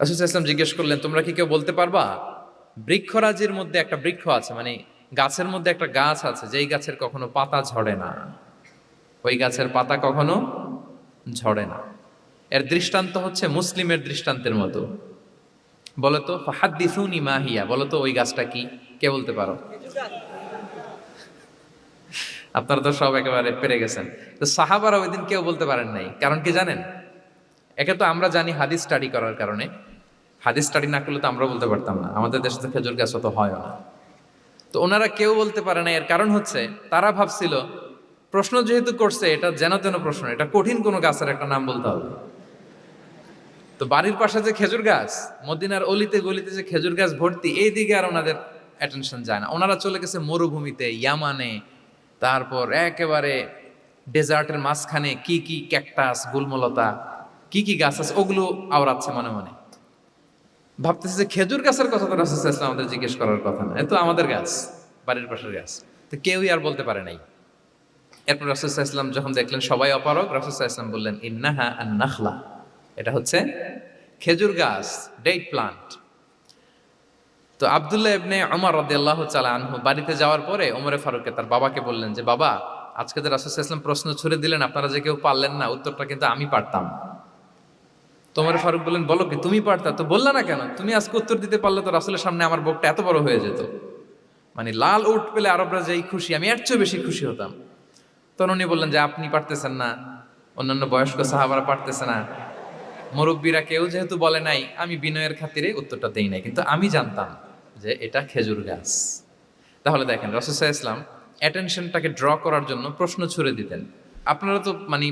রাসূল সাল্লাল্লাহু আলাইহি ওয়াসাল্লাম জিজ্ঞেস করলেন, তোমরা কি কেউ বলতে পারবা বৃক্ষরাজির মধ্যে একটা বৃক্ষ আছে, মানে গাছের মধ্যে একটা গাছ আছে যেই গাছের কখনো পাতা ঝরে না, ওই গাছের পাতা কখনো ঝরে না। এর দৃষ্টান্ত হচ্ছে মুসলিমের দৃষ্টান্তের মতো। বলতো ফাহাদ্দিসুনি মা হিয়া, বলতো ওই গাছটা কি, কে বলতে পারো? আপনারা তো সব একেবারে পেরে গেছেন। তো সাহাবারা ওই দিন কেউ বলতে পারেন নাই, কারণ কি জানেন? একে তো আমরা জানি হাদিস স্টাডি করার কারণে, হাদিস স্টাডি না করলে তো আমরা বলতে পারতাম না, আমাদের দেশে তো খেজুর গাছ অত হয় না। তো ওনারা কেউ বলতে পারে না, এর কারণ হচ্ছে তারা ভাবছিল প্রশ্ন যেহেতু করছে এটা যেন তেন প্রশ্ন, এটা কঠিন কোনো গাছের একটা নাম বলতে হবে। তো বাড়ির পাশে যে খেজুর গাছ, মদিনার অলিতে গলিতে যে খেজুর গাছ ভর্তি, এই দিকে আর ওনাদের অ্যাটেনশন যায় না। ওনারা চলে গেছে মরুভূমিতে, ইয়ামানে, তারপর একেবারে ডেজার্টের মাঝখানে কি কি ক্যাকটাস, গুলমলতা, কি কি গাছ আছে ওগুলো আওড়াচ্ছে মনে মনে। ভাবতেছে যে খেজুর গাছের কথা তো রাসূল সাল্লাল্লাহু আলাইহি ওয়াসাল্লাম আমাদের জিজ্ঞেস করার কথা না, এ তো আমাদের গাছ, বাড়ির পাশের গাছ। তো কেউই আর বলতে পারে নাই। এরপর রাসূল সাল্লাল্লাহু আলাইহি ওয়াসাল্লাম যখন দেখলেন সবাই অপারগ, রাসূল সাল্লাল্লাহু আলাইহি ওয়াসাল্লাম বললেন, ইন্নাহা আন-নাখলা, এটা হচ্ছে খেজুর গাছ, ডেট প্লান্ট। তো আব্দুল্লাহ ইবনে ওমর রাদিয়াল্লাহু তাআলা আনহু বাড়িতে যাওয়ার পরে ওমরে ফারুককে তার বাবাকে বললেন যে, বাবা, আজকে যে রাসূল সাল্লাল্লাহু আলাইহি ওয়াসাল্লাম প্রশ্ন ছুড়ে দিলেন, আপনারা যে কেউ পারলেন না, উত্তরটা কিন্তু আমি পারতাম। তো ওমরে ফারুক বললেন, বলো কি, তুমি পারতা? তো বললা না কেন? তুমি আজকে উত্তর দিতে পারলে তো রাসূলের সামনে আমার বুকটা এত বড় হয়ে যেত। মানে লাল উট পেলে আরবরা যেই খুশি, আমি এর চেয়ে বেশি খুশি হতাম। তখন উনি বললেন যে, আপনি পারতেছেন না, অন্যান্য বয়স্ক সাহাবারা পারতেছে না, মুরব্বীরা কেউ যেহেতু বলে নাই, আমি বিনয়ের খাতিরে উত্তরটা দেই নাই, কিন্তু আমি জানতাম যে এটা খেজুর গাছ। তাহলে দেখেন রাসূল সাল্লাল্লাহু আলাইহি ওয়াসাল্লাম অ্যাটেনশনটাকে ড্র করার জন্য প্রশ্ন ছুড়ে দিতেন। আপনারা তো মানে